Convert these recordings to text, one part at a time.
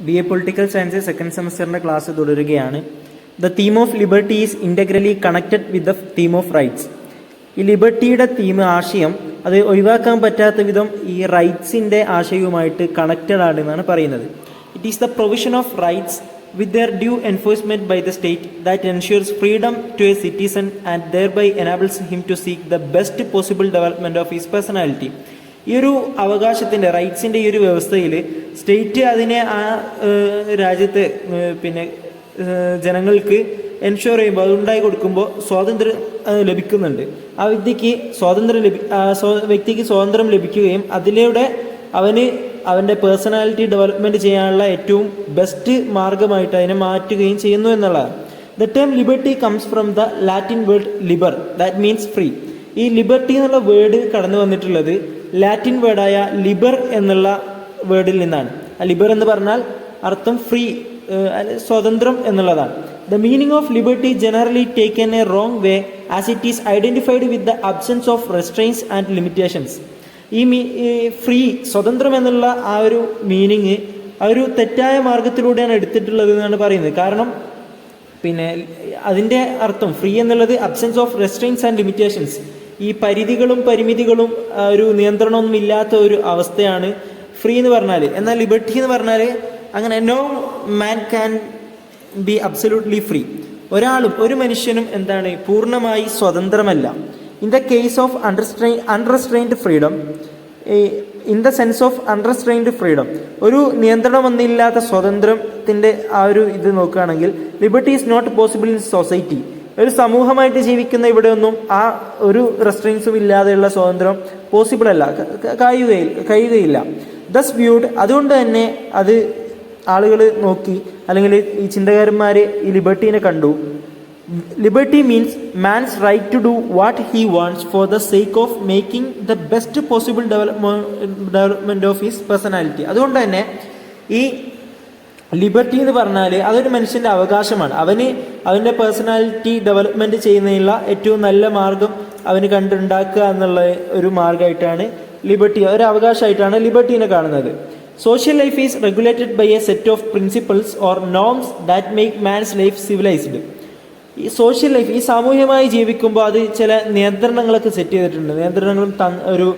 BA Political Science second സെമസ്റ്ററിൻ്റെ class തുടരുകയാണ്. The theme of liberty is integrally connected with the theme of rights. ഈ ലിബർട്ടിയുടെ theme ആശയം അത് ഒഴിവാക്കാൻ പറ്റാത്ത വിധം ഈ റൈറ്റ്സിൻ്റെ ആശയവുമായിട്ട് കണക്റ്റഡ് ആണ് എന്നാണ് പറയുന്നത്. It is the provision of rights with their due enforcement by the state that ensures freedom to a citizen and thereby enables him to seek the best possible development of his personality. ഈ ഒരു അവകാശത്തിൻ്റെ റൈറ്റ്സിൻ്റെ ഈ ഒരു വ്യവസ്ഥയിൽ state അതിനെ ആ രാജ്യത്തെ ജനങ്ങൾക്ക് ensure ചെയ്യുമ്പോൾ അതുണ്ടായി കൊടുക്കുമ്പോൾ സ്വാതന്ത്ര്യം ലഭിക്കുന്നുണ്ട്. ആ വ്യക്തിക്ക് സ്വാതന്ത്ര്യം ലഭിക്കുകയും അതിലൂടെ അവൻ്റെ പേഴ്സണാലിറ്റി ഡെവലപ്മെൻറ്റ് ചെയ്യാനുള്ള ഏറ്റവും ബെസ്റ്റ് മാർഗമായിട്ട് അതിനെ മാറ്റുകയും ചെയ്യുന്നു എന്നുള്ളതാണ്. The term liberty comes from the Latin word liber, that means free. ഈ ലിബർട്ടി എന്നുള്ള വേർഡ് കടന്നു വന്നിട്ടുള്ളത് ലാറ്റിൻ വേർഡായ ലിബർ എന്നുള്ള വേർഡിൽ നിന്നാണ്. ആ ലിബർ എന്ന് പറഞ്ഞാൽ അർത്ഥം ഫ്രീ, സ്വതന്ത്രം എന്നുള്ളതാണ്. The meaning of liberty generally taken A wrong way as it is identified with the absence of restrains and limitations. ഈ ഫ്രീ, സ്വതന്ത്രം എന്നുള്ള ആ ഒരു മീനിങ് ആ ഒരു തെറ്റായ മാർഗത്തിലൂടെയാണ് എടുത്തിട്ടുള്ളത് എന്നാണ് പറയുന്നത്. കാരണം അതിൻ്റെ അർത്ഥം ഫ്രീ എന്നുള്ളത് absence of restrains and limitations, ഈ പരിധികളും പരിമിതികളും ഒരു നിയന്ത്രണമൊന്നും ഇല്ലാത്ത ഒരു അവസ്ഥയാണ് ഫ്രീ എന്ന് പറഞ്ഞാൽ. എന്നാൽ ലിബർട്ടി എന്ന് പറഞ്ഞാൽ അങ്ങനെ no man can be absolutely free. ഒരു മനുഷ്യനും പൂർണ്ണമായി സ്വതന്ത്രമല്ല. In the case of unrestrained freedom, in the sense of unrestrained freedom, ഒരു നിയന്ത്രണമൊന്നുമില്ലാത്ത സ്വാതന്ത്ര്യത്തിൻ്റെ ആ ഒരു ഇത് നോക്കുകയാണെങ്കിൽ liberty is not possible in society. ഒരു സമൂഹമായിട്ട് ജീവിക്കുന്ന ഇവിടെ ഒന്നും ആ ഒരു റെസ്ട്രിക്ഷൻസും ഇല്ലാതെയുള്ള സ്വാതന്ത്ര്യം പോസിബിൾ അല്ല, കഴിയുകയില്ല. ദസ് വ്യൂഡ്, അതുകൊണ്ട് തന്നെ അത് ആളുകൾ നോക്കി, അല്ലെങ്കിൽ ഈ ചിന്തകന്മാർ ഈ ലിബർട്ടീനെ കണ്ടു. Liberty means man's right to do what he wants for the sake of making the best possible development of his personality. അതുകൊണ്ട് തന്നെ ഈ ലിബർട്ടി എന്ന് പറഞ്ഞാൽ അതൊരു മനുഷ്യൻ്റെ അവകാശമാണ്. അവൻ്റെ പേഴ്സണാലിറ്റി ഡെവലപ്മെൻറ്റ് ചെയ്യുന്നതിനുള്ള ഏറ്റവും നല്ല മാർഗം അവന് കണ്ടുണ്ടാക്കുക എന്നുള്ള ഒരു മാർഗമായിട്ടാണ് ലിബർട്ടി, ഒരു അവകാശമായിട്ടാണ് ലിബർട്ടീനെ കാണുന്നത്. Social life is regulated by a set of principles or norms that make man's life civilized. ഈ സോഷ്യൽ ലൈഫ്, ഈ സാമൂഹ്യമായി ജീവിക്കുമ്പോൾ അത് ചില നിയന്ത്രണങ്ങളൊക്കെ സെറ്റ് ചെയ്തിട്ടുണ്ട്. നിയന്ത്രണങ്ങളും ഒരു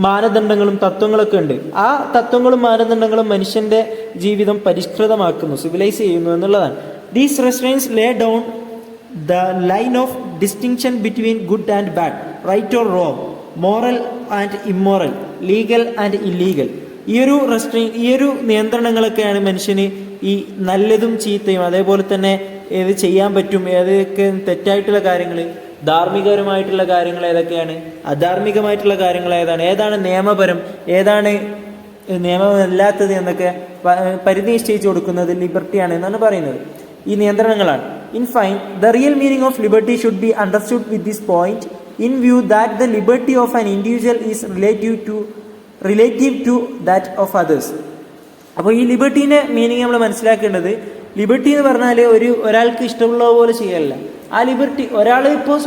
മാനദണ്ഡങ്ങളും തത്വങ്ങളൊക്കെ ഉണ്ട്. ആ തത്വങ്ങളും മാനദണ്ഡങ്ങളും മനുഷ്യൻ്റെ ജീവിതം പരിഷ്കൃതമാക്കുന്നു, സിവിലൈസ് ചെയ്യുന്നു എന്നുള്ളതാണ്. These restraints lay down the line of distinction between good and bad, right or wrong, moral and immoral, legal and illegal. ഈ ഒരു നിയന്ത്രണങ്ങളൊക്കെയാണ് മനുഷ്യന് ഈ നല്ലതും ചീത്തയും, അതേപോലെ തന്നെ ഏത് ചെയ്യാൻ പറ്റും, ഏതൊക്കെ തെറ്റായിട്ടുള്ള കാര്യങ്ങൾ, ധാർമ്മികപരമായിട്ടുള്ള കാര്യങ്ങൾ ഏതൊക്കെയാണ്, അധാർമികമായിട്ടുള്ള കാര്യങ്ങൾ ഏതാണ് നിയമപരം, ഏതാണ് നിയമമല്ലാത്തത് എന്നൊക്കെ പരിധി നിശ്ചയിച്ചു കൊടുക്കുന്നത് ലിബർട്ടിയാണ് എന്നാണ് പറയുന്നത്. ഈ നിയന്ത്രണങ്ങളാണ്. In fine, the real meaning of liberty should be understood with this point in view that the liberty of an individual is relative to that of others. അപ്പോൾ ഈ ലിബർട്ടീൻ്റെ മീനിങ് നമ്മൾ മനസ്സിലാക്കേണ്ടത്, ലിബർട്ടി എന്ന് പറഞ്ഞാൽ ഒരാൾക്ക് ഇഷ്ടമുള്ള പോലെ ചെയ്യല്ല. ആ ലിബർട്ടി ഒരാൾ ഇപ്പോൾ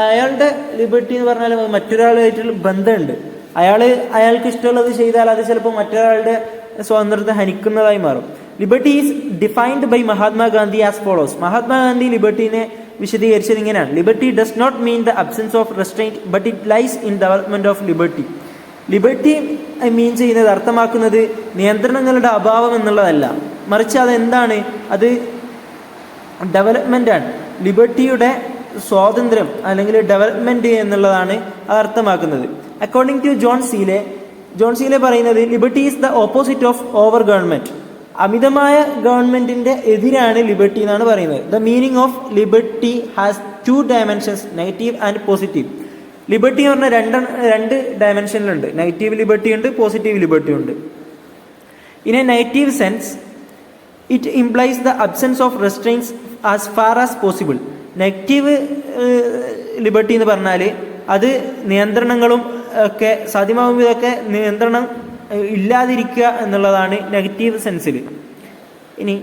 അയാളുടെ ലിബർട്ടി എന്ന് പറഞ്ഞാൽ മറ്റൊരാളുമായിട്ടുള്ള ബന്ധമുണ്ട്. അയാൾക്ക് ഇഷ്ടമുള്ളത് ചെയ്താൽ അത് ചിലപ്പോൾ മറ്റൊരാളുടെ സ്വാതന്ത്ര്യത്തെ ഹനിക്കുന്നതായി മാറും. Liberty is defined by Mahatma Gandhi as follows. Mahatma Gandhi ലിബർട്ടീനെ വിശദീകരിച്ചത് ഇങ്ങനെയാണ്: liberty does not mean the absence of restraint but it lies in development of liberty. Liberty മീൻ ചെയ്യുന്നത്, അർത്ഥമാക്കുന്നത് നിയന്ത്രണങ്ങളുടെ അഭാവം എന്നുള്ളതല്ല, മറിച്ച് അതെന്താണ്, അത് ഡെവലപ്മെൻ്റാണ്. ലിബർട്ടിയുടെ സ്വാതന്ത്ര്യം അല്ലെങ്കിൽ ഡെവലപ്മെൻറ്റ് എന്നുള്ളതാണ് അത് അർത്ഥമാക്കുന്നത്. അക്കോർഡിംഗ് ടു ജോൺ സീലെ പറയുന്നത്, liberty is the opposite of over government. അമിതമായ ഗവൺമെൻറ്റിൻ്റെ എതിരാണ് ലിബർട്ടി എന്നാണ് പറയുന്നത്. The meaning of liberty has 2 dimensions, negative and positive. Liberty എന്ന് പറഞ്ഞാൽ രണ്ട് ഡയമെൻഷനിലുണ്ട്. നെഗറ്റീവ് ലിബർട്ടി ഉണ്ട്, പോസിറ്റീവ് ലിബർട്ടി ഉണ്ട്. In A negative sense it implies the absence of restrains as far as possible. Negative liberty എന്ന് പറഞ്ഞാൽ അത് നിയന്ത്രണങ്ങളും ഒക്കെ സാധ്യമാകും വിധമൊക്കെ നിയന്ത്രണം ഇല്ലാതിരിക്കുക എന്നുള്ളതാണ് നെഗറ്റീവ് സെൻസിൽ. ഇനി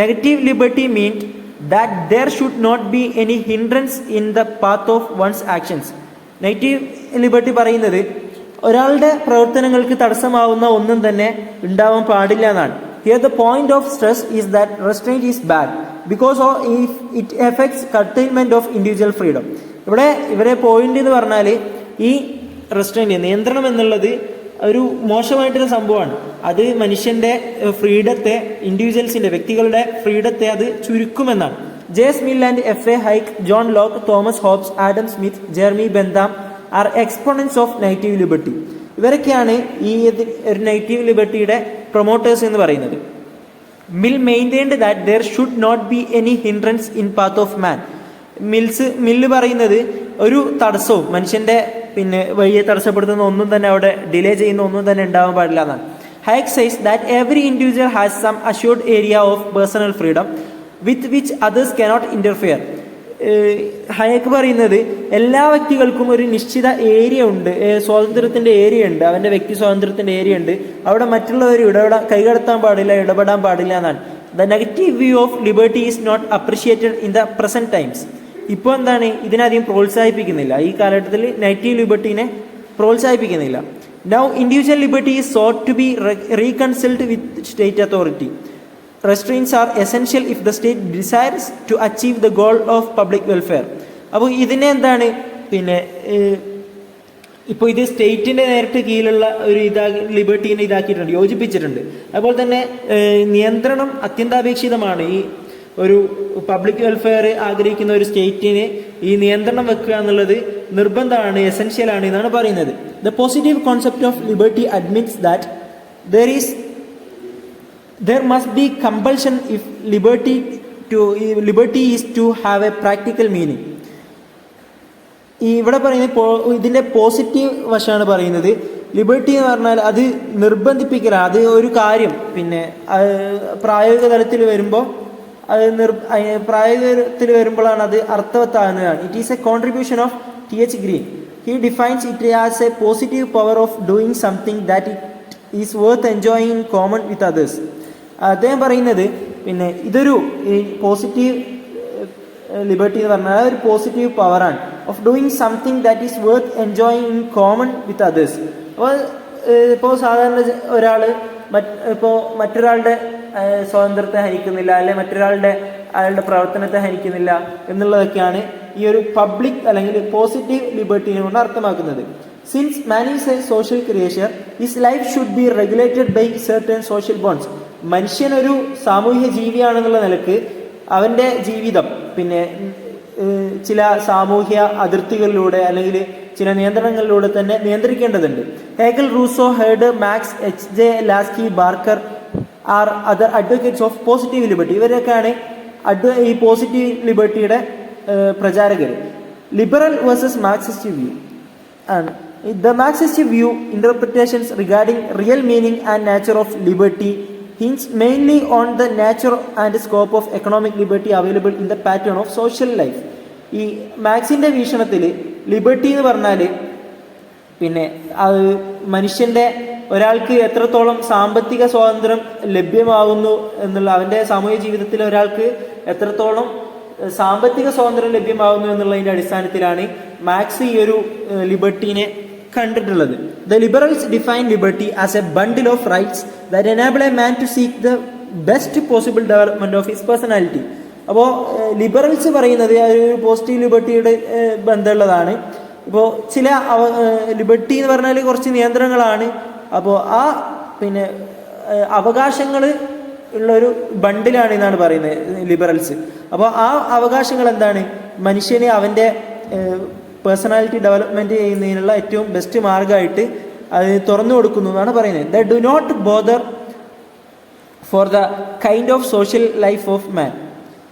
negative liberty mean that there should not be any hindrance in the path of one's actions. Negative liberty പറയുന്നത് ഒരാളുടെ പ്രവർത്തനങ്ങൾക്ക് തടസ്സമാവുന്ന ഒന്നും തന്നെ ഉണ്ടാവാൻ പാടില്ല എന്നാണ്. Here the point of stress is that restraint is bad because of if it affects curtailment of individual freedom. ഇവരെ point എന്ന് പറഞ്ഞാൽ ഈ റെസ്ട്രെയിന്റ് നിയന്ത്രണം എന്നുള്ളത് ഒരു മോശമായിട്ടൊരു സംഭവമാണ്. അത് മനുഷ്യന്റെ ഫ്രീഡത്തെ, ഇൻഡിവിജ്വൽസിന്റെ വ്യക്തികളുടെ ഫ്രീഡത്തെ അത് ചുരുക്കുമെന്നാണ്. J S Mill and F A Hayek, John Locke, Thomas Hobbes, Adam Smith, Jeremy Bentham are exponents of negative liberty. ഇവരൊക്കെയാണ് ഈ ഒരു നെഗറ്റീവ് ലിബർട്ടിയുടെ പ്രൊമോട്ടേഴ്സ് എന്ന് പറയുന്നത്. Mill maintained that there should not be any hindrance in path of man. Mill പറയുന്നത് ഒരു തടസ്സവും മനുഷ്യന്റെ വഴിയെ തടസ്സപ്പെടുത്തുന്ന ഒന്നും തന്നെ, അവിടെ ഡിലേ ചെയ്യുന്ന ഒന്നും തന്നെ ഉണ്ടാവാൻ പാടില്ല എന്നാണ്. Hayek says that every individual has some assured area of personal freedom with which others cannot interfere. Hayek പറയുന്നത് എല്ലാ വ്യക്തികൾക്കും ഒരു നിശ്ചിത ഏരിയ ഉണ്ട്, സ്വാതന്ത്ര്യത്തിന്റെ ഏരിയ ഉണ്ട്, അവന്റെ വ്യക്തി സ്വാതന്ത്ര്യത്തിന്റെ ഏരിയ ഉണ്ട്, അവിടെ മറ്റുള്ളവർ കൈകടത്താൻ പാടില്ല, ഇടപെടാൻ പാടില്ല എന്നാണ്. The negative view of liberty is not appreciated in the present times. ഇപ്പോൾ എന്താണ്, ഇതിനധികം പ്രോത്സാഹിപ്പിക്കുന്നില്ല, ഈ കാലഘട്ടത്തിൽ നെഗറ്റീവ് ലിബർട്ടീനെ പ്രോത്സാഹിപ്പിക്കുന്നില്ല. Now individual liberty is sought to be reconciled with state authority. Restraints are essential if the state desires to achieve the goal of public welfare. അപ്പോൾ ഇതിനെ എന്താണ് ഇപ്പോൾ ഇത് സ്റ്റേറ്റിന്റെ നേരിട്ട് കീഴിലുള്ള ഒരു ലിബർട്ടീനെ ഇതാക്കിയിട്ടുണ്ട്, യോജിപ്പിച്ചിട്ടുണ്ട്. അതുപോലെ തന്നെ നിയന്ത്രണം അത്യന്താപേക്ഷിതമാണ്. ഈ ഒരു പബ്ലിക് വെൽഫെയർ ആഗ്രഹിക്കുന്ന ഒരു സ്റ്റേറ്റിന് ഈ നിയന്ത്രണം വെക്കുക എന്നുള്ളത് നിർബന്ധമാണ്, എസെൻഷ്യലാണ് എന്നാണ് പറയുന്നത്. The positive concept of liberty admits that there must be compulsion if liberty is to have a practical meaning. ഇവിടെ പറയുന്നത് ഇതിന്റെ പോസിറ്റീവ് വശമാണ് പറയുന്നത്. ലിബർട്ടി എന്ന് പറഞ്ഞാൽ അത് നിർബന്ധിപ്പിക്കലാണ്, അത് ഒരു കാര്യം പ്രായോഗിക തലത്തിൽ വരുമ്പോൾ പ്രായോഗികത്തിൽ അത് അർത്ഥവത്താകുന്നതാണ്. It is a contribution of T.H. Green. He defines it as a positive power of doing something that it is worth enjoying in common with others. അദ്ദേഹം പറയുന്നത് ഇതൊരു പോസിറ്റീവ് ലിബർട്ടി എന്ന് പറഞ്ഞാൽ ഒരു പോസിറ്റീവ് പവറാണ് of doing something that is worth enjoying in common with others. അപ്പോൾ ഇപ്പോൾ സാധാരണ ഒരാൾ ഇപ്പോൾ മറ്റൊരാളുടെ സ്വാതന്ത്ര്യത്തെ ഹനിക്കുന്നില്ല, അല്ലെ അയാളുടെ പ്രവർത്തനത്തെ ഹനിക്കുന്നില്ല എന്നുള്ളതൊക്കെയാണ് ഈ ഒരു പബ്ലിക് അല്ലെങ്കിൽ പോസിറ്റീവ് ലിബർട്ടിനെ കൊണ്ട് അർത്ഥമാക്കുന്നത്. Since man is a social creature, his life should be regulated by certain social bonds. മനുഷ്യൻ ഒരു സാമൂഹ്യ ജീവിയാണെന്നുള്ള നിലക്ക് അവന്റെ ജീവിതം ചില സാമൂഹ്യ അതിർത്തികളിലൂടെ അല്ലെങ്കിൽ ചില നിയന്ത്രണങ്ങളിലൂടെ തന്നെ നിയന്ത്രിക്കേണ്ടതുണ്ട്. Hegel, Rousseau, Herd, Marx, H.J. Laski, Barker are other advocates of positive liberty. ഇവരൊക്കെയാണ് ഈ പോസിറ്റീവ് ലിബർട്ടിയുടെ പ്രചാരകർ. ലിബറൽ വേഴ്സസ് മാർക്സിസ്റ്റ് വ്യൂ ആണ്. The Marxist view interpretations regarding real meaning and nature of liberty hinge mainly on the nature and scope of economic liberty available in the pattern of social life. ഈ മാക്സിന്റെ വീക്ഷണത്തിൽ liberty എന്ന് പറഞ്ഞാൽ മനുഷ്യന്റെ ഒരാൾക്ക് എത്രത്തോളം സാമ്പത്തിക സ്വാതന്ത്ര്യം ലഭ്യമാകുന്നു എന്നുള്ള, അവന്റെ സാമൂഹിക ജീവിതത്തിൽ ഒരാൾക്ക് എത്രത്തോളം സാമ്പത്തിക സ്വാതന്ത്ര്യം ലഭ്യമാകുന്നു എന്നുള്ളതിന്റെ അടിസ്ഥാനത്തിലാണ് മാക്സ് ഈ ഒരു ലിബർട്ടീനെ കണ്ടിട്ടുള്ളത്. The liberals define liberty as a bundle of rights that enable a man to seek the best possible development of his personality. അപ്പോൾ ലിബറൽസ് പറയുന്നത് ഒരു പോസിറ്റീവ് ലിബർട്ടിയുടെ ബന്ധമുള്ളതാണ്. ഇപ്പോൾ ചില ലിബർട്ടി എന്ന് പറഞ്ഞാൽ കുറച്ച് നിയന്ത്രണങ്ങളാണ്. അപ്പോൾ ആ അവകാശങ്ങൾ ഉള്ളൊരു ബണ്ടിലാണ് എന്നാണ് പറയുന്നത് ലിബറൽസ്. അപ്പോൾ ആ അവകാശങ്ങൾ എന്താണ്, മനുഷ്യനെ അവൻ്റെ പേഴ്സണാലിറ്റി ഡെവലപ്മെന്റ് ചെയ്യുന്നതിനുള്ള ഏറ്റവും ബെസ്റ്റ് മാർഗമായിട്ട് അത് തുറന്നു കൊടുക്കുന്നു എന്നാണ് പറയുന്നത്. They do not bother for the kind of social life of man.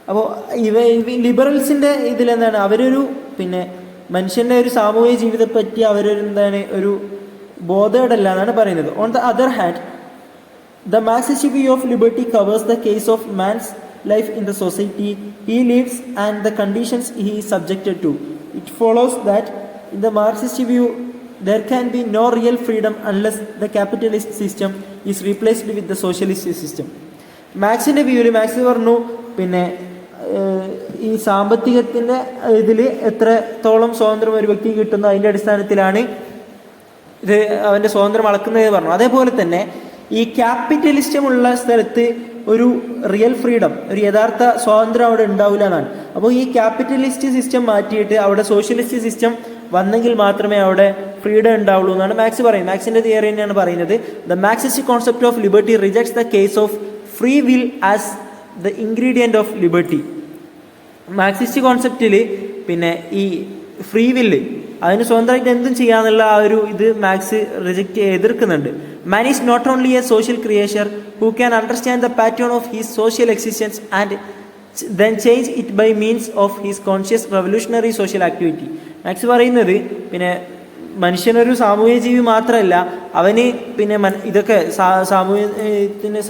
അപ്പോൾ ലിബറൽസിന്റെ ഇതിലെന്താണ്, അവരൊരു മനുഷ്യന്റെ ഒരു സാമൂഹിക ജീവിതത്തെ പറ്റി അവരെന്താണ് ഒരു ബോധേഡല്ല എന്നാണ് പറയുന്നത്. On the other hand the Marxist view of liberty covers the case of man's life in the society he lives and the conditions he is subjected to. It follows that in the Marxist view there can be no real freedom unless the capitalist system is replaced with the socialist system. മാക്സിന്റെ വ്യൂവിൽ max പറഞ്ഞു ഈ സാമ്പത്തികത്തിന്റെ ഇതിൽ എത്രത്തോളം സ്വാതന്ത്ര്യം ഒരു വ്യക്തി കിട്ടുന്നു അതിന്റെ അടിസ്ഥാനത്തിലാണ് ഇത് അവന്റെ സ്വാതന്ത്ര്യം അളക്കുന്നതെന്ന് പറഞ്ഞു. അതേപോലെ തന്നെ ഈ ക്യാപിറ്റലിസം ഉള്ള സ്ഥലത്ത് ഒരു റിയൽ ഫ്രീഡം, ഒരു യഥാർത്ഥ സ്വാതന്ത്ര്യം അവിടെ ഉണ്ടാവില്ല എന്നാണ്. അപ്പോൾ ഈ ക്യാപിറ്റലിസ്റ്റ് സിസ്റ്റം മാറ്റിയിട്ട് അവിടെ സോഷ്യലിസ്റ്റ് സിസ്റ്റം വന്നെങ്കിൽ മാത്രമേ അവിടെ ഫ്രീഡം ഉണ്ടാവുള്ളൂ എന്നാണ് മാക്സ് പറയുന്നത്. മാക്സിന്റെ തിയറി തന്നെയാണ് പറയുന്നത്. The Marxist concept of liberty rejects the case of free will as the ingredient of liberty. Marxist കോൺസെപ്റ്റിൽ പിന്നെ ഈ ഫ്രീ വില്ല്, അതിന് സ്വന്തമായിട്ട് എന്തും ചെയ്യാന്നുള്ള ആ ഒരു ഇത് മാക്സ് എതിർക്കുന്നുണ്ട്. Man is not only a social creature who can understand the pattern of his social existence and then change it by means of his conscious revolutionary social activity. Marx പറയുന്നത് പിന്നെ മനുഷ്യനൊരു സാമൂഹ്യ ജീവി മാത്രമല്ല, അവന് പിന്നെ ഇതൊക്കെ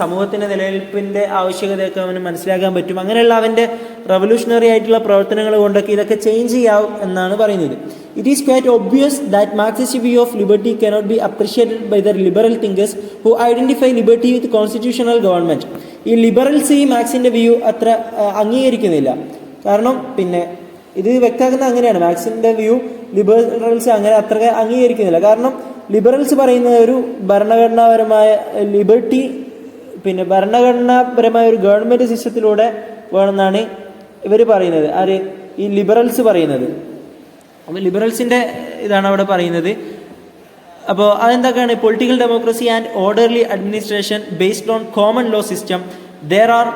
സമൂഹത്തിൻ്റെ നിലനിൽപ്പിൻ്റെ ആവശ്യകതയൊക്കെ അവന് മനസ്സിലാക്കാൻ പറ്റും. അങ്ങനെയുള്ള അവൻ്റെ റവല്യൂഷണറി ആയിട്ടുള്ള പ്രവർത്തനങ്ങൾ കൊണ്ടൊക്കെ ഇതൊക്കെ ചേഞ്ച് ചെയ്യാവും എന്നാണ് പറയുന്നത്. It is quite obvious that Marxist view of liberty cannot be appreciated by the liberal thinkers who identify liberty with constitutional government. ഈ ലിബറൽസ് ഈ മാക്സിൻ്റെ വ്യൂ അത്ര അംഗീകരിക്കുന്നില്ല. കാരണം പിന്നെ ഇത് വ്യക്തമാക്കുന്നത് അങ്ങനെയാണ്. മാക്സിൻ്റെ വ്യൂ ലിബറൽസ് അങ്ങനെ അത്ര അംഗീകരിക്കുന്നില്ല. കാരണം ലിബറൽസ് പറയുന്ന ഒരു ഭരണഘടനാപരമായ ലിബർട്ടി, പിന്നെ ഭരണഘടനാപരമായ ഒരു ഗവൺമെൻറ് സിസ്റ്റത്തിലൂടെ വേണമെന്നാണ് ഇവർ പറയുന്നത്. ആര്? ഈ ലിബറൽസ് പറയുന്നത്. അപ്പോൾ ലിബറൽസിൻ്റെ ഇതാണ് അവിടെ പറയുന്നത്. അപ്പോൾ അതെന്തൊക്കെയാണ്? Political democracy and orderly administration based on common law system. There are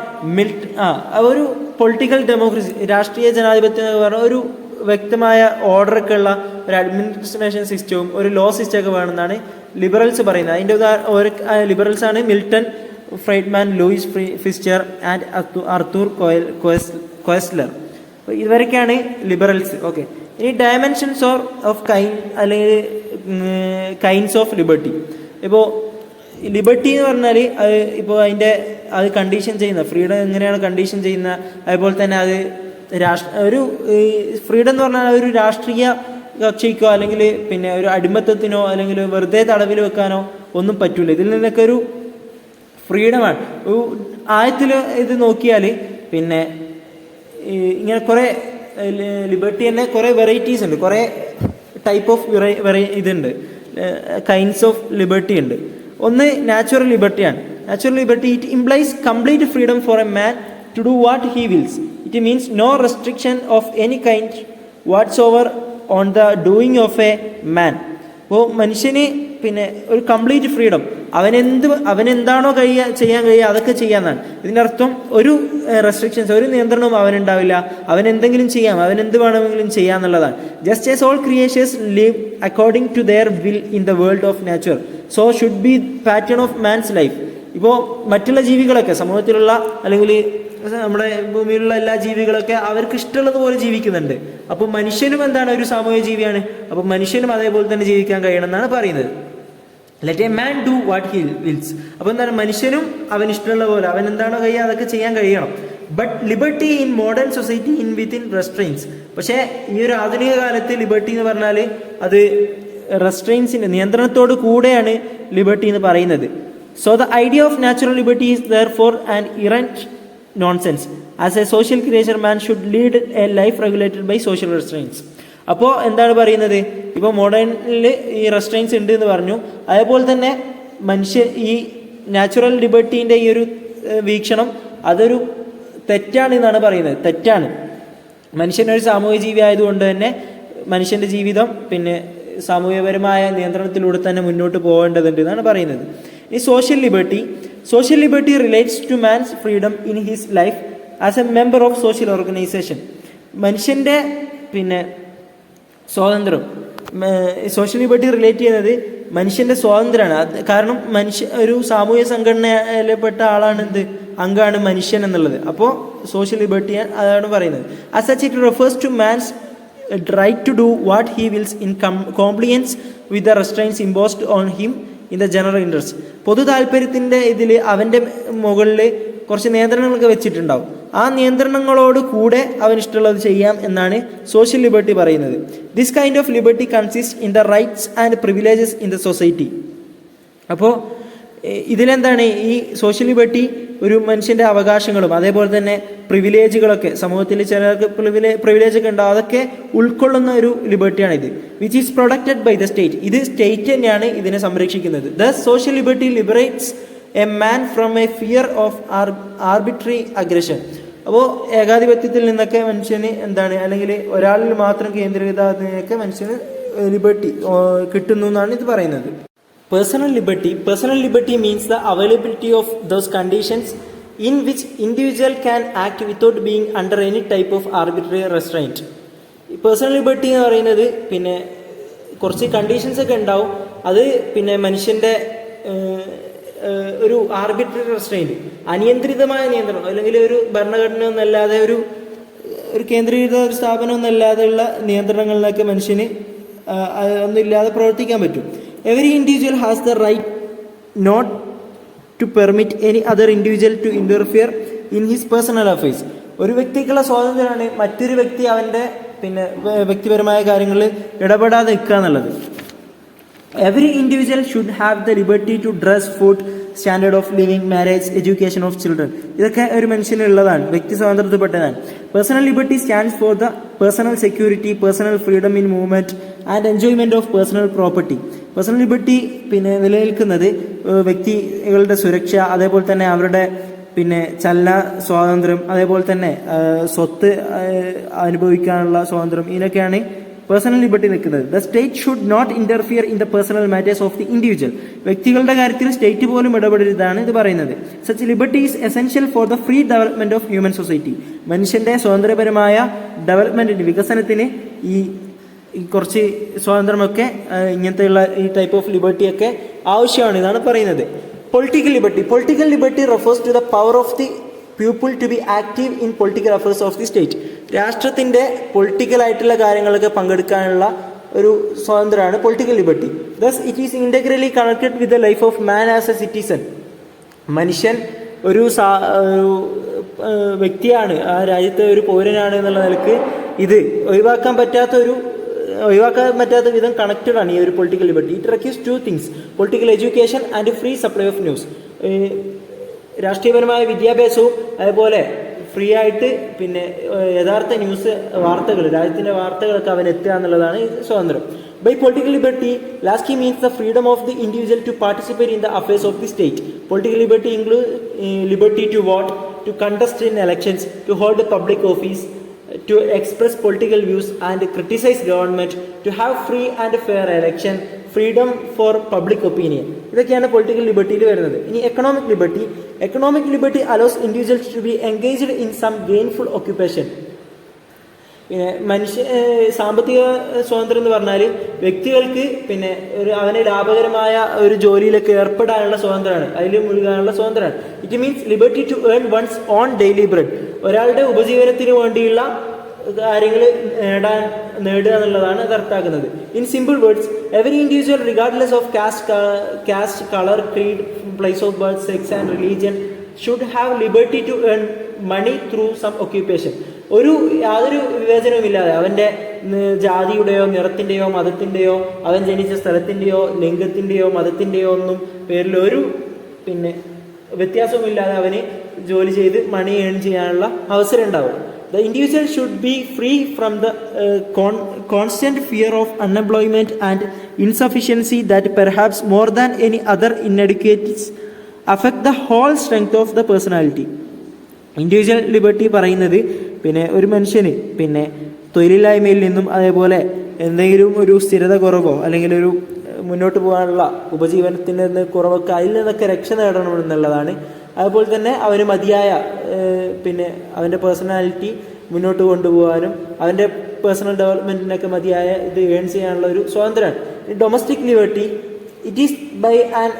ഒരു പൊളിറ്റിക്കൽ ഡെമോക്രസി, രാഷ്ട്രീയ ജനാധിപത്യം എന്ന് പറഞ്ഞ ഒരു വ്യക്തമായ ഓർഡറൊക്കെ ഉള്ള ഒരു അഡ്മിനിസ്ട്രേഷൻ സിസ്റ്റവും ഒരു ലോ സിസ്റ്റം ഒക്കെ വേണമെന്നാണ് ലിബറൽസ് പറയുന്നത്. അതിൻ്റെ ലിബറൽസ് ആണ് മിൽട്ടൺ ഫ്രൈഡ്മാൻ, ലൂയിസ് ഫിസ്റ്റർ ആൻഡ് അർത്തൂർ കോയസ്ലർ. ഇവരൊക്കെയാണ് ലിബറൽസ്. ഓക്കെ, ഇനി ഡയമെൻഷൻസ് ഓഫ് അല്ലെങ്കിൽ കൈൻഡ്സ് ഓഫ് ലിബർട്ടി. ഇപ്പോൾ ലിബർട്ടി എന്ന് പറഞ്ഞാൽ ഇപ്പോൾ അത് കണ്ടീഷൻ ചെയ്യുന്ന ഫ്രീഡം എങ്ങനെയാണ് കണ്ടീഷൻ ചെയ്യുന്ന, അതുപോലെ തന്നെ അത് ഒരു ഫ്രീഡം എന്ന് പറഞ്ഞാൽ ഒരു രാഷ്ട്രീയ കക്ഷിക്കോ അല്ലെങ്കിൽ പിന്നെ ഒരു അടിമത്തത്തിനോ അല്ലെങ്കിൽ വെറുതെ തടവിൽ വെക്കാനോ ഒന്നും പറ്റൂല. ഇതിൽ നിന്നൊക്കെ ഒരു ഫ്രീഡമാണ്. ഒരു ആയത്തിൽ ഇത് നോക്കിയാൽ പിന്നെ ഇങ്ങനെ കുറേ ലിബർട്ടി തന്നെ കുറേ വെറൈറ്റീസ് ഉണ്ട്, കുറേ ടൈപ്പ് ഓഫ് ഇതുണ്ട്, കൈൻഡ്സ് ഓഫ് ലിബർട്ടി ഉണ്ട്. ഒന്ന് നാച്ചുറൽ ലിബർട്ടിയാണ്. Natural liberty it implies complete freedom for a man to do what he wills. It means no restriction of any kind whatsoever on the doing of a man. അപ്പോൾ മനുഷ്യന് പിന്നെ ഒരു complete freedom, അവനെന്താണോ ചെയ്യാൻ കഴിയുക അതൊക്കെ ചെയ്യാമെന്നാണ്. ഇതിൻ്റെ അർത്ഥം ഒരു റെസ്ട്രിക്ഷൻസ്, ഒരു നിയന്ത്രണവും അവനുണ്ടാവില്ല. അവനെന്തെങ്കിലും ചെയ്യാം, അവനെന്ത് വേണമെങ്കിലും ചെയ്യാമെന്നുള്ളതാണ്. Just as all creatures live according to their will in the world of nature, so should be pattern of man's life. ഇപ്പോൾ മറ്റുള്ള ജീവികളൊക്കെ സമൂഹത്തിലുള്ള അല്ലെങ്കിൽ നമ്മുടെ ഭൂമിയിലുള്ള എല്ലാ ജീവികളൊക്കെ അവർക്ക് ഇഷ്ടമുള്ളതുപോലെ ജീവിക്കുന്നുണ്ട്. അപ്പോൾ മനുഷ്യനും എന്താണ്? ഒരു സാമൂഹിക ജീവിയാണ്. അപ്പോൾ മനുഷ്യനും അതേപോലെ തന്നെ ജീവിക്കാൻ കഴിയണം എന്നാണ് പറയുന്നത്. Let a man do what he Wills. അപ്പോൾ എന്താണ്? മനുഷ്യനും അവൻ ഇഷ്ടമുള്ള പോലെ അവൻ എന്താണോ കഴിയുക അതൊക്കെ ചെയ്യാൻ കഴിയണം. But liberty in modern society in within restrains. പക്ഷേ ഈ ഒരു ആധുനിക കാലത്ത് ലിബർട്ടി എന്ന് പറഞ്ഞാൽ അത് റെസ്ട്രെയിൻസിൻ്റെ നിയന്ത്രണത്തോട് കൂടെയാണ് ലിബർട്ടി എന്ന് പറയുന്നത്. So the idea of natural liberty is therefore an arrant nonsense. As a social creature man should lead a life regulated by social restraints. അപ്പോൾ എന്താണ് പറയുന്നത്? ഇപ്പോൾ മോഡേണിൽ ഈ റെസ്ട്രെയിൻസ് ഉണ്ട് എന്ന് പറഞ്ഞു. അതേപോലെ തന്നെ ഈ നാച്ചുറൽ ലിബർട്ടീൻ്റെ ഈ ഒരു വീക്ഷണം അതൊരു തെറ്റാണ് എന്നാണ് പറയുന്നത്. തെറ്റാണ്. മനുഷ്യനൊരു സാമൂഹ്യ ജീവി ആയതുകൊണ്ട് തന്നെ മനുഷ്യൻ്റെ ജീവിതം പിന്നെ സാമൂഹ്യപരമായ നിയന്ത്രണത്തിലൂടെ തന്നെ മുന്നോട്ട് പോകേണ്ടതുണ്ട് എന്നാണ് പറയുന്നത്. ഈ social liberty relates to man's freedom in his life as a member of social organization. മനുഷ്യൻ്റെ പിന്നെ സ്വാതന്ത്ര്യം, സോഷ്യൽ ലിബർട്ടി റിലേറ്റ് ചെയ്യുന്നത് മനുഷ്യൻ്റെ സ്വാതന്ത്ര്യമാണ്. കാരണം ഒരു സാമൂഹ്യ സംഘടനയിൽപ്പെട്ട ആളാണ് അംഗമാണ് മനുഷ്യൻ എന്നുള്ളത്. അപ്പോൾ സോഷ്യൽ ലിബർട്ടി അതാണ് പറയുന്നത്. As such it refers to man's right to do what he wills in compliance with the restraints imposed on him in the general interest. പൊതു താല്പര്യത്തിൻ്റെ ഇതിൽ അവൻ്റെ മുകളിൽ കുറച്ച് നിയന്ത്രണങ്ങളൊക്കെ വെച്ചിട്ടുണ്ടാവും. ആ നിയന്ത്രണങ്ങളോട് കൂടെ അവൻ ഇഷ്ടമുള്ളത് ചെയ്യാം എന്നാണ് സോഷ്യൽ ലിബർട്ടി പറയുന്നത്. This kind of liberty consist in the rights and privileges in the society. അപ്പോൾ ഇതിലെന്താണ് ഈ സോഷ്യൽ ലിബർട്ടി ഒരു മനുഷ്യൻ്റെ അവകാശങ്ങളും അതേപോലെ തന്നെ പ്രിവിലേജുകളൊക്കെ സമൂഹത്തിൽ ചിലർക്ക് പ്രിവിലേജൊക്കെ ഉണ്ടാവും, അതൊക്കെ ഉൾക്കൊള്ളുന്ന ഒരു ലിബർട്ടിയാണ് ഇത്. Which is protected by the state. ഇത് സ്റ്റേറ്റ് തന്നെയാണ് ഇതിനെ സംരക്ഷിക്കുന്നത്. The social liberty liberates a man from a fear of arbitrary aggression. അപ്പോൾ ഏകാധിപത്യത്തിൽ നിന്നൊക്കെ മനുഷ്യന് എന്താണ്, അല്ലെങ്കിൽ ഒരാളിൽ മാത്രം കേന്ദ്രീകൃതമാകുന്നതിനൊക്കെ മനുഷ്യന് ലിബർട്ടി കിട്ടുന്നു എന്നാണ് ഇത് പറയുന്നത്. Personal liberty means the availability of those conditions in which individual can act without being under any type of arbitrary restraint. Personal liberty എന്ന് പറയുന്നത് പിന്നെ കുറച്ച് കണ്ടീഷൻസ് ഒക്കെ ഉണ്ടാവും. അത് പിന്നെ മനുഷ്യൻ്റെ ഒരു ആർബിട്രറി റെസ്ട്രെയിൻറ്റ്, അനിയന്ത്രിതമായ നിയന്ത്രണം, അല്ലെങ്കിൽ ഒരു ഭരണഘടന ഒന്നല്ലാതെ ഒരു കേന്ദ്രീകൃത ഒരു സ്ഥാപനം ഒന്നല്ലാതെയുള്ള നിയന്ത്രണങ്ങളിലൊക്കെ മനുഷ്യന് ഒന്നുമില്ലാതെ പ്രവർത്തിക്കാൻ പറ്റും. Every individual has the right not to permit any other individual to interfere in his personal affairs. ഒരു വ്യക്തിക്കുള്ള സ്വാതന്ത്ര്യമാണ് മറ്റൊരു വ്യക്തി അവൻ്റെ പിന്നെ വ്യക്തിപരമായ കാര്യങ്ങളിൽ ഇടപെടാതെ നിൽക്കുക എന്നുള്ളത്. Every individual should have the liberty to dress, food, standard of living, marriage, education of children. ഇതൊക്കെ ഒരു മനുഷ്യനുള്ളതാണ്, വ്യക്തി സ്വാതന്ത്ര്യത്തിൽപ്പെട്ടതാണ്. Personal liberty stands for the personal security, personal freedom in movement and enjoyment of personal property. Personal liberty പിന്നെ നിലനിൽക്കുന്നത് വ്യക്തികളുടെ സുരക്ഷ, അതേപോലെ തന്നെ അവരുടെ പിന്നെ ചലന സ്വാതന്ത്ര്യം, അതേപോലെ തന്നെ സ്വത്ത് അനുഭവിക്കാനുള്ള സ്വാതന്ത്ര്യം, ഇതിനൊക്കെയാണ് പേഴ്സണൽ ലിബർട്ടി നിൽക്കുന്നത്. The state should not interfere in the personal matters of the individual. വ്യക്തികളുടെ കാര്യത്തിൽ സ്റ്റേറ്റ് പോലും ഇടപെടരുതാണ് ഇത് പറയുന്നത്. Such liberty is essential for the free development of human society. മനുഷ്യന്റെ സ്വതന്ത്രപരമായ ഡെവലപ്മെന്റിന്, വികസനത്തിന് ഈ കുറച്ച് സ്വാതന്ത്ര്യമൊക്കെ ഇങ്ങനത്തെയുള്ള ഈ ടൈപ്പ് ഓഫ് ലിബർട്ടിയൊക്കെ ആവശ്യമാണ് എന്നാണ് പറയുന്നത്. Political liberty refers to the power of the people to be active in political affairs of the state. രാഷ്ട്രത്തിൻ്റെ പൊളിറ്റിക്കലായിട്ടുള്ള കാര്യങ്ങളൊക്കെ പങ്കെടുക്കാനുള്ള ഒരു സ്വാതന്ത്ര്യമാണ് political liberty. Thus it is integrally connected with the life of man as a citizen. മനുഷ്യൻ ഒരു വ്യക്തിയാണ്, ആ രാജ്യത്തെ ഒരു പൗരനാണ് എന്നുള്ള നിലക്ക് ഇത് ഒഴിവാക്കാൻ പറ്റാത്ത വിധം കണക്റ്റഡ് ആണ് ഈ ഒരു political liberty. It requires two things: political education and free supply of news. രാഷ്ട്രീയപരമായ വിദ്യാഭ്യാസവും അതേപോലെ ഫ്രീ ആയിട്ട് പിന്നെ യഥാർത്ഥ വാർത്തകൾ, രാജ്യത്തിൻ്റെ വാർത്തകളൊക്കെ അവനെത്തുക എന്നുള്ളതാണ് ഈ സ്വാതന്ത്ര്യം. By political liberty Laski means the freedom of the individual to participate in the affairs of the state. Political liberty include liberty to vote, to contest in elections, to hold public office, to express political views and criticize government, to have free and fair election, freedom for public opinion. ഇതൊക്കെയാണ് political ലിബർട്ടിയിൽ വരുന്നത്. ഇനി economic liberty allows individuals to be engaged in some gainful occupation. പിന്നെ സാമ്പത്തിക സ്വാതന്ത്ര്യം എന്ന് പറഞ്ഞാൽ വ്യക്തികൾക്ക് പിന്നെ അവന് ലാഭകരമായ ഒരു ജോലിയിലൊക്കെ ഏർപ്പെടാനുള്ള സ്വാതന്ത്ര്യമാണ്, അതിൽ മുഴുകാനുള്ള സ്വാതന്ത്ര്യമാണ്. It means liberty to earn one's own daily bread. ഒരാളുടെ ഉപജീവനത്തിന് വേണ്ടിയുള്ള കാര്യങ്ങൾ നേടുക എന്നുള്ളതാണ് അത് അർത്ഥാക്കുന്നത്. In simple words, every individual regardless of caste, colour, creed, place of birth, sex and religion should have liberty to earn money through some occupation. യാതൊരു വിവേചനവുമില്ലാതെ അവൻ്റെ ജാതിയുടെയോ നിറത്തിൻ്റെയോ മതത്തിൻ്റെയോ അവൻ ജനിച്ച സ്ഥലത്തിൻ്റെയോ ലിംഗത്തിൻ്റെയോ മതത്തിൻ്റെയോ ഒന്നും പേരിൽ ഒരു പിന്നെ വ്യത്യാസവുമില്ലാതെ അവന് ജോലി ചെയ്ത് മണി ഏൺ ചെയ്യാനുള്ള അവസരം ഉണ്ടാവും. The individual should be free from the constant fear of unemployment and insufficiency that perhaps more than any other inadequacies affect the whole strength of the personality. Individual liberty പറയുന്നത് പിന്നെ ഒരു മനുഷ്യന് പിന്നെ തൊഴിലില്ലായ്മയിൽ നിന്നും അതേപോലെ എന്തെങ്കിലും ഒരു സ്ഥിരത കുറവോ അല്ലെങ്കിൽ ഒരു മുന്നോട്ട് പോകാനുള്ള ഉപജീവനത്തിൻ്റെ കുറവൊക്കെ അതിൽ നിന്നൊക്കെ രക്ഷ നേടണമെന്നുള്ളതാണ്. അതുപോലെ തന്നെ അവന് മതിയായ പിന്നെ അവൻ്റെ പേഴ്സണാലിറ്റി മുന്നോട്ട് കൊണ്ടുപോകാനും അവൻ്റെ പേഴ്സണൽ ഡെവലപ്മെൻറ്റിനൊക്കെ മതിയായ ഇത് ഏൺ ചെയ്യാനുള്ള ഒരു സ്വാതന്ത്ര്യമാണ്. Domestic liberty it is by and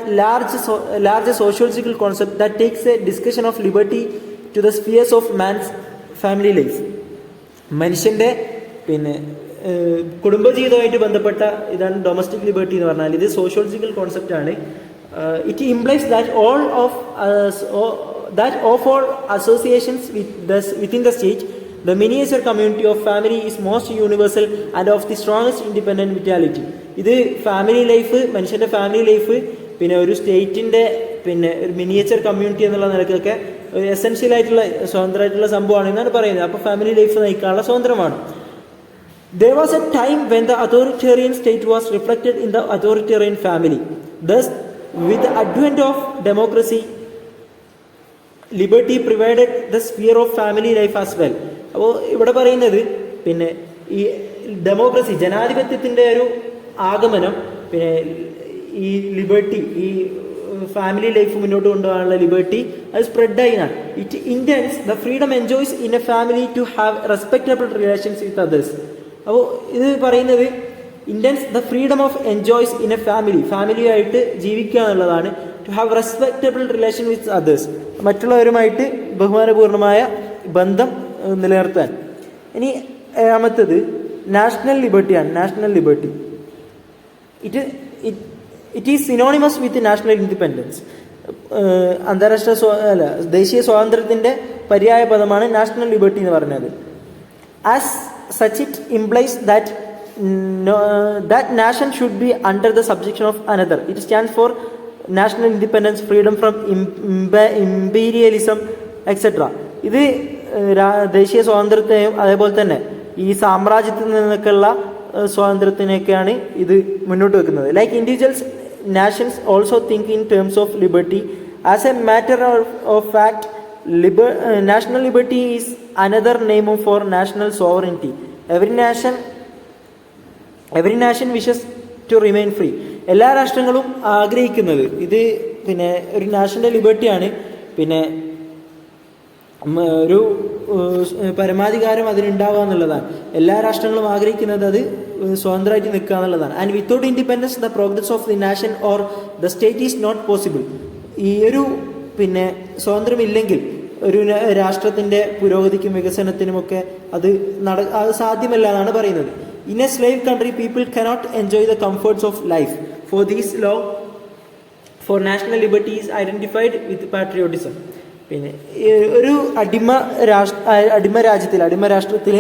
large sociological concept that takes a discussion of liberty to the spheres of man's family life. മനുഷ്യൻ്റെ പിന്നെ കുടുംബജീവിതവുമായിട്ട് ബന്ധപ്പെട്ട ഇതാണ് ഡൊമസ്റ്റിക് ലിബർട്ടി എന്ന് പറഞ്ഞാൽ. ഇത് സോഷ്യോളജിക്കൽ കോൺസെപ്റ്റാണ്. It implies that of all associations within the state, the miniature community of family is most universal and of the strongest independent vitality. ഇത് family life, മനുഷ്യൻ്റെ ഫാമിലി ലൈഫ് പിന്നെ ഒരു സ്റ്റേറ്റിൻ്റെ പിന്നെ ഒരു മിനിയേച്ചർ കമ്മ്യൂണിറ്റി എന്നുള്ള നിലക്കൊക്കെ ഒരു എസെൻഷ്യൽ ആയിട്ടുള്ള സ്വതന്ത്രമായിട്ടുള്ള സംഭവമാണ് എന്നാണ് പറയുന്നത്. അപ്പോൾ ഫാമിലി ലൈഫ് നയിക്കാനുള്ള സ്വതന്ത്രമാണ്. There was a time when the authoritarian state was reflected in the authoritarian family. Thus, With the advent of democracy, liberty pervaded the sphere of family life as well. അപ്പോൾ ഇവിടെ പറയുന്നത് പിന്നെ ഈ democracy, ജനാധിപത്യത്തിൻ്റെ ഒരു ആഗമനം, പിന്നെ ഈ ലിബർട്ടി, ഈ ഫാമിലി ലൈഫ് മുന്നോട്ട് കൊണ്ടുപോകാനുള്ള ലിബർട്ടി അത് സ്പ്രെഡായിനാണ്. It intends the freedom enjoys in a family to have respectable relations with others. അപ്പോൾ ഇത് പറയുന്നത് intends the freedom of enjoys in a family, ഫാമിലിയായിട്ട് ജീവിക്കുക എന്നുള്ളതാണ്. To have respectable relation with others, മറ്റുള്ളവരുമായിട്ട് ബഹുമാനപൂർണ്ണമായ ബന്ധം നിലനിർത്താൻ. ഇനി ഏഴാമത്തത് നാഷണൽ ലിബർട്ടിയാണ്. National liberty it is synonymous with national independence. അന്താരാഷ്ട്ര ദേശീയ സ്വാതന്ത്ര്യത്തിൻ്റെ പര്യായ പദമാണ് നാഷണൽ ലിബർട്ടി എന്ന് പറഞ്ഞത്. As such it implies that nation should be under the subjection of another. It stands for national independence, freedom from imperialism, etc. ഇത് ദേശീയ സ്വാതന്ത്ര്യത്തെയും അതേപോലെ തന്നെ ഈ സാമ്രാജ്യത്തിൽ നിന്നൊക്കെയുള്ള സ്വാതന്ത്ര്യത്തിനൊക്കെയാണ് ഇത് മുന്നോട്ട് വെക്കുന്നത്. Like individuals, nations also think in terms of liberty. As a matter of fact, national liberty is another name for national sovereignty. Every nation wishes to remain free. എല്ലാ രാഷ്ട്രങ്ങളും ആഗ്രഹിക്കുന്നത് ഇത് പിന്നെ ഒരു നാഷണൽ ലിബർട്ടിയാണ്. പിന്നെ ഒരു പരമാധികാരം അതിനുണ്ടാവുക എന്നുള്ളതാണ്. എല്ലാ രാഷ്ട്രങ്ങളും ആഗ്രഹിക്കുന്നത് അത് സ്വതന്ത്രമായിട്ട് നിൽക്കുക എന്നുള്ളതാണ്. And without independence the progress of the nation or the state is not possible. ഈ ഒരു പിന്നെ സ്വാതന്ത്ര്യമില്ലെങ്കിൽ ഒരു രാഷ്ട്രത്തിൻ്റെ പുരോഗതിക്കും വികസനത്തിനുമൊക്കെ അത് സാധ്യമല്ല എന്നാണ് പറയുന്നത്. In a slave country, people cannot enjoy the comforts of life. For this law, for national liberty is identified with patriotism. പിന്നെ ഒരു അടിമ രാഷ്ട്രത്തിൽ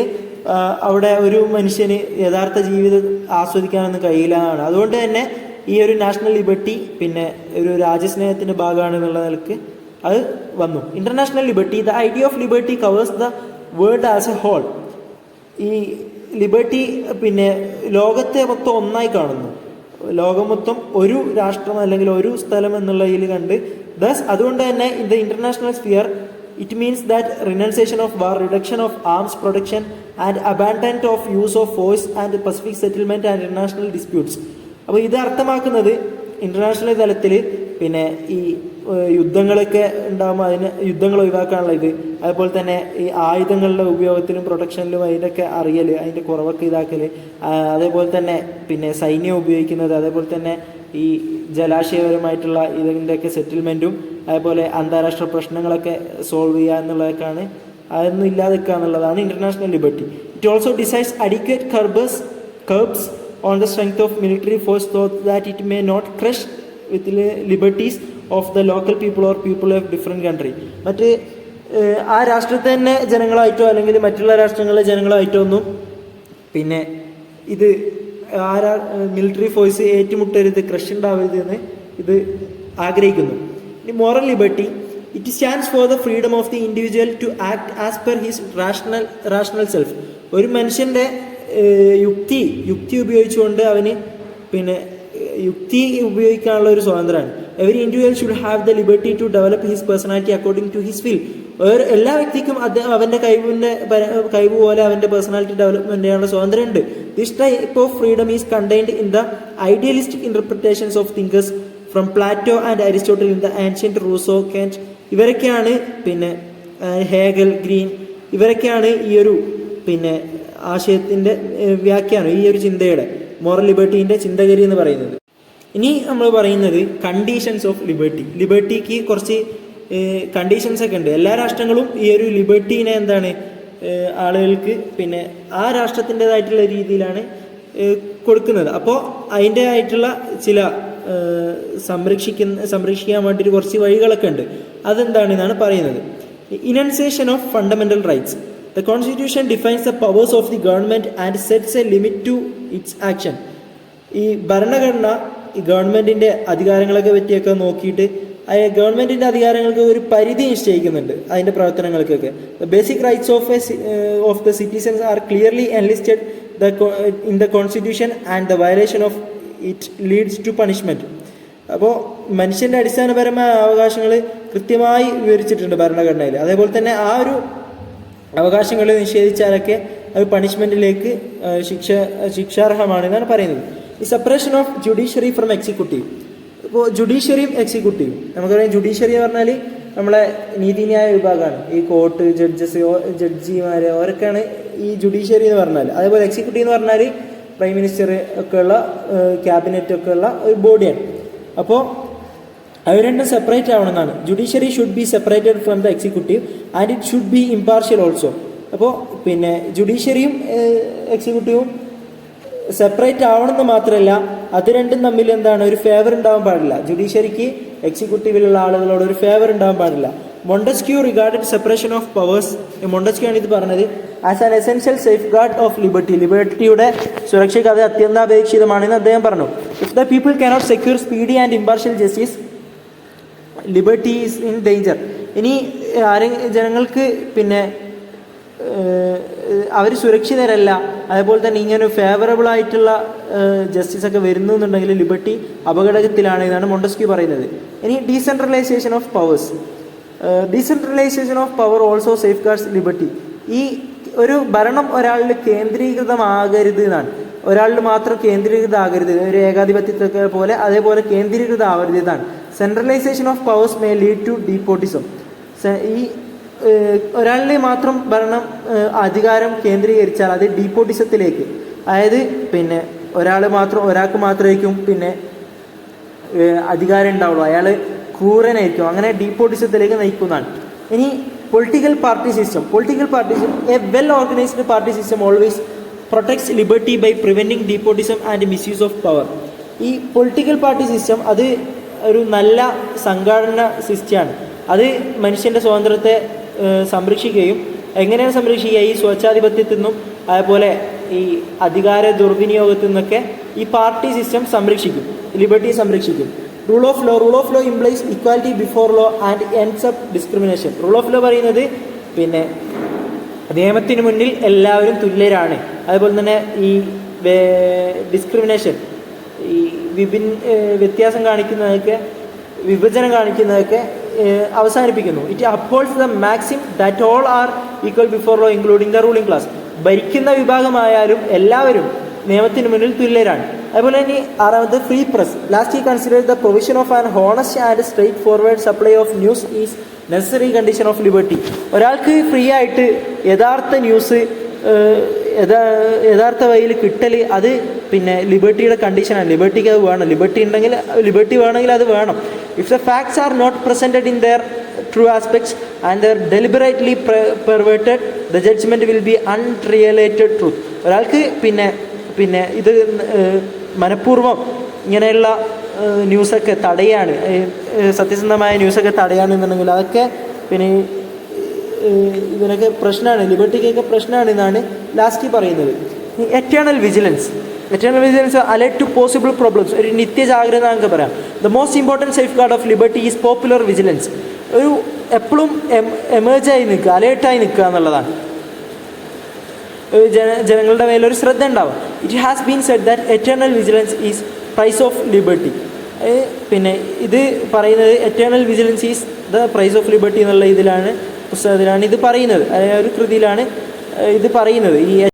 അവിടെ ഒരു മനുഷ്യന് യഥാർത്ഥ ജീവിതം ആസ്വദിക്കാനൊന്നും കഴിയില്ല എന്നാണ്. അതുകൊണ്ട് തന്നെ ഈ ഒരു നാഷണൽ ലിബർട്ടി പിന്നെ ഒരു രാജ്യസ്നേഹത്തിൻ്റെ ഭാഗമാണ് എന്നുള്ള നിലക്ക് അത് വന്നു. International liberty, the idea of liberty covers the world as a whole. ഈ ലിബർട്ടി പിന്നെ ലോകത്തെ മൊത്തം ഒന്നായി കാണുന്നു. ലോകം മൊത്തം ഒരു രാഷ്ട്രം അല്ലെങ്കിൽ ഒരു സ്ഥലം എന്നുള്ളതിൽ കണ്ട് അതുകൊണ്ട് തന്നെ in the international sphere it means that renunciation of war, reduction of arms production and abandonment of use of force and Pacific settlement and international disputes. അപ്പോൾ ഇത് അർത്ഥമാക്കുന്നത് ഇന്റർനാഷണൽ തലത്തിൽ പിന്നെ ഈ യുദ്ധങ്ങളൊക്കെ ഉണ്ടാകുമ്പോൾ അതിന് യുദ്ധങ്ങൾ ഒഴിവാക്കാനുള്ള ഇത്, അതുപോലെ തന്നെ ഈ ആയുധങ്ങളുടെ ഉപയോഗത്തിലും പ്രൊട്ടക്ഷനിലും അതിൻ്റെയൊക്കെ അറിയൽ, അതിൻ്റെ കുറവൊക്കെ ഇതാക്കൽ, അതേപോലെ തന്നെ പിന്നെ സൈന്യം ഉപയോഗിക്കുന്നത്, അതേപോലെ തന്നെ ഈ ജലാശയപരമായിട്ടുള്ള ഇതിൻ്റെയൊക്കെ സെറ്റിൽമെൻറ്റും, അതേപോലെ അന്താരാഷ്ട്ര പ്രശ്നങ്ങളൊക്കെ സോൾവ് ചെയ്യുക എന്നുള്ളതൊക്കെയാണ്. അതൊന്നും ഇല്ലാതിരിക്കുക എന്നുള്ളതാണ് international liberty. It also decides adequate curbs on the strength of military force so that it may not crush with liberties of the local people or people of different country. മറ്റ് ആ രാഷ്ട്രത്തെ തന്നെ ജനങ്ങളായിട്ടോ അല്ലെങ്കിൽ മറ്റുള്ള രാഷ്ട്രങ്ങളിലെ ജനങ്ങളായിട്ടോ ഒന്നും പിന്നെ ഇത് മിലിറ്ററി ഫോഴ്സ് ഏറ്റുമുട്ടരുത്, ക്രഷ് ഉണ്ടാവരുത് എന്ന് ഇത് ആഗ്രഹിക്കുന്നു. ഇനി moral liberty, it stands for the freedom of the individual to act as per his rational self. ഒരു മനുഷ്യൻ്റെ യുക്തി ഉപയോഗിച്ചുകൊണ്ട് അവന് പിന്നെ യുക്തി ഉപയോഗിക്കാനുള്ള ഒരു സ്വാതന്ത്ര്യമാണ്. Every individual should have the liberty to develop his personality according to his feel. എല്ലാ വ്യക്തിക്കും അവൻ്റെ കഴിവ് പോലെ അവൻ്റെ പേഴ്സണാലിറ്റി ഡെവലപ്മെന്റ് ചെയ്യാനുള്ള സ്വാതന്ത്ര്യമുണ്ട്. This type of freedom is contained in the idealistic interpretations of thinkers from Plato and Aristotle in the ancient Rousseau, Kant, ഇവരൊക്കെയാണ് പിന്നെ ഹേഗൽ, ഗ്രീൻ, ഇവരൊക്കെയാണ് ഈ ഒരു പിന്നെ ആശയത്തിൻ്റെ വ്യാഖ്യാനം, ഈ ഒരു ചിന്തയുടെ മോറൽ ലിബർട്ടീൻ്റെ ചിന്തകരി എന്ന് പറയുന്നത്. ഇനി നമ്മൾ പറയുന്നത് കണ്ടീഷൻസ് ഓഫ് ലിബർട്ടി. ലിബർട്ടിക്ക് കുറച്ച് കണ്ടീഷൻസ് ഒക്കെ ഉണ്ട്. എല്ലാ രാഷ്ട്രങ്ങളും ഈ ഒരു ലിബർട്ടീനെ എന്താണ് ആളുകൾക്ക് പിന്നെ ആ രാഷ്ട്രത്തിൻ്റെതായിട്ടുള്ള രീതിയിലാണ് കൊടുക്കുന്നത്. അപ്പോൾ അതിൻ്റെ ആയിട്ടുള്ള ചില സംരക്ഷിക്കാൻ വേണ്ടിയിട്ട് കുറച്ച് വഴികളൊക്കെ ഉണ്ട്. അതെന്താണെന്നാണ് പറയുന്നത്. Enunciation of fundamental rights. The Constitution defines the powers of the government and sets a limit to its action. ഈ ഭരണഘടന ഈ ഗവൺമെൻറ്റിൻ്റെ അധികാരങ്ങളൊക്കെ പറ്റിയൊക്കെ നോക്കിയിട്ട് ഗവൺമെൻറ്റിൻ്റെ അധികാരങ്ങൾക്ക് ഒരു പരിധി നിശ്ചയിക്കുന്നുണ്ട് അതിൻ്റെ പ്രവർത്തനങ്ങൾക്കൊക്കെ. The basic rights of the citizens are clearly enlisted in the Constitution and the violation of it leads to punishment. അപ്പോൾ മനുഷ്യൻ്റെ അടിസ്ഥാനപരമായ അവകാശങ്ങൾ കൃത്യമായി വിവരിച്ചിട്ടുണ്ട് ഭരണഘടനയിൽ. അതേപോലെ തന്നെ ആ ഒരു അവകാശങ്ങൾ നിഷേധിച്ചാലൊക്കെ അത് പണിഷ്മെൻറ്റിലേക്ക് ശിക്ഷാർഹമാണ് എന്നാണ് പറയുന്നത്. ഈ separation of judiciary from executive. ഇപ്പോൾ ജുഡീഷ്യറിയും എക്സിക്യൂട്ടീവും നമുക്കറിയാം. ജുഡീഷ്യറി എന്ന് പറഞ്ഞാൽ നമ്മളെ നീതിന്യായ വിഭാഗമാണ്. ഈ കോർട്ട്, ജഡ്ജിമാർ അവരൊക്കെയാണ് ഈ ജുഡീഷ്യറി എന്ന് പറഞ്ഞാൽ. അതേപോലെ എക്സിക്യൂട്ടീവ് എന്ന് പറഞ്ഞാൽ പ്രൈം മിനിസ്റ്റർ ഒക്കെയുള്ള ക്യാബിനറ്റ് ഒക്കെയുള്ള ഒരു ബോഡിയാണ്. അപ്പോൾ അവർ രണ്ടും സെപ്പറേറ്റ് ആവണമെന്നാണ്. Judiciary should be separated from the executive and it should be impartial also. അപ്പോൾ പിന്നെ ജുഡീഷ്യറിയും എക്സിക്യൂട്ടീവും സെപ്പറേറ്റ് ആവണമെന്ന് മാത്രമല്ല, അത് രണ്ടും തമ്മിൽ എന്താണ്, ഒരു ഫേവർ ഉണ്ടാവാൻ പാടില്ല. ജുഡീഷ്യറിക്ക് എക്സിക്യൂട്ടീവിലുള്ള ആളുകളോട് ഒരു ഫേവർ ഉണ്ടാവാൻ പാടില്ല. Montesquieu regarded separation of powers. Montesquieu ആണ് ഇത് പറഞ്ഞത്. As an essential safeguard of liberty. ലിബർട്ടിയുടെ സുരക്ഷയ്ക്ക് അത് അത്യന്താപേക്ഷിതമാണെന്ന് അദ്ദേഹം പറഞ്ഞു. If the people cannot secure speedy and impartial justice, liberty is in danger. ഇനി ജനങ്ങൾക്ക് പിന്നെ അവർ സുരക്ഷിതരല്ല, അതേപോലെ തന്നെ ഇങ്ങനെ ഫേവറബിൾ ആയിട്ടുള്ള ജസ്റ്റിസ് ഒക്കെ വരുന്നു എന്നുണ്ടെങ്കിൽ ലിബർട്ടി അപകടത്തിലാണ് എന്നാണ് മൊണ്ടസ്ക്യൂ പറയുന്നത്. ഇനി decentralisation of powers. Decentralisation of power also safe guards liberty. ഈ ഒരു ഭരണം ഒരാളിൽ കേന്ദ്രീകൃതമാകരുത് എന്നാണ്. ഒരാളിൽ മാത്രം കേന്ദ്രീകൃതമാകരുത്, ഒരു ഏകാധിപത്യത്തെ പോലെ അതേപോലെ കേന്ദ്രീകൃതമാവരുത് എന്നാണ്. Centralisation of powers may lead to despotism. ഈ ഒരാളിൽ മാത്രം അധികാരം കേന്ദ്രീകരിച്ചാൽ അത് ഡീപോട്ടിസത്തിലേക്ക്, അതായത് പിന്നെ ഒരാൾക്ക് മാത്രമായിരിക്കും പിന്നെ അധികാരം ഉണ്ടാവുള്ളൂ, അയാൾ ക്രൂരനായിരിക്കും, അങ്ങനെ ഡീപോട്ടിസത്തിലേക്ക് നയിക്കുന്നതാണ്. ഇനി political party system. A well organised party system always protects liberty by preventing despotism and misuse of power. ഈ പൊളിറ്റിക്കൽ പാർട്ടി സിസ്റ്റം അത് ഒരു നല്ല സംഘടന സിസ്റ്റമാണ്. അത് മനുഷ്യൻ്റെ സ്വാതന്ത്ര്യത്തെ സംരക്ഷിക്കുകയും, എങ്ങനെയാണ് സംരക്ഷിക്കുക, ഈ സ്വേച്ഛാധിപത്യത്തിൽ നിന്നും അതേപോലെ ഈ അധികാര ദുർവിനിയോഗത്തിൽ നിന്നൊക്കെ ഈ പാർട്ടി സിസ്റ്റം സംരക്ഷിക്കും, ലിബർട്ടിയെ സംരക്ഷിക്കും. Rule of law implies equality before law and ends up discrimination. Rule of law പറയുന്നത് പിന്നെ നിയമത്തിന് മുന്നിൽ എല്ലാവരും തുല്യരാണ്. അതുപോലെ തന്നെ ഈ ഡിസ്ക്രിമിനേഷൻ, ഈ വ്യത്യാസം കാണിക്കുന്നതൊക്കെ, വിഭജനം കാണിക്കുന്നതൊക്കെ അവസാനിപ്പിക്കുന്നു. It upholds the maxim that all are equal before law including the ruling class. ഭരിക്കുന്ന വിഭാഗമായാലും എല്ലാവരും നിയമത്തിന് മുന്നിൽ തുല്യരാണ്. അതുപോലെ തന്നെ ആറാമത് free press. Last, he considered the provision of an honest and straightforward supply of news is necessary condition of liberty. ഒരാൾക്ക് ഫ്രീ ആയിട്ട് യഥാർത്ഥ ന്യൂസ് യഥാർത്ഥ വഴിയിൽ കിട്ടൽ അത് പിന്നെ ലിബർട്ടിയുടെ കണ്ടീഷനാണ്. ലിബർട്ടിക്ക് അത് വേണം. ലിബർട്ടി വേണമെങ്കിൽ അത് വേണം. If the facts are not presented in their true aspects and they deliberately perverted the judgment will be unrelated truth. ഒരാൾക്ക് പിന്നെ ഇത് മനഃപൂർവ്വം ഇങ്ങനെയുള്ള ന്യൂസൊക്കെ തടയാണ്, സത്യസന്ധമായ ന്യൂസൊക്കെ തടയാണെന്നുണ്ടെങ്കിൽ അതൊക്കെ പിന്നെ ഇതിനൊക്കെ പ്രശ്നമാണ്, ലിബർട്ടിക്കൊക്കെ പ്രശ്നമാണ് എന്നാണ് ലാസ്റ്റ് പറയുന്നത്. Eternal vigilance alert to possible problems. ഒരു നിത്യജാഗ്രത എന്നൊക്കെ പറയാം. The most important safeguard of liberty is popular vigilance. ഒരു എപ്പോഴും എമേർജായി നിൽക്കുക, അലേർട്ടായി നിൽക്കുക എന്നുള്ളതാണ്. ജനങ്ങളുടെ മേലൊരു ശ്രദ്ധ ഉണ്ടാവും. It has been said that eternal vigilance is price of liberty. പിന്നെ ഇത് പറയുന്നത് eternal vigilance is the price of liberty എന്നുള്ള പുസ്തകത്തിലാണ് ഇത് പറയുന്നത്, ഒരു കൃതിയിലാണ് ഇത് പറയുന്നത്. ഈ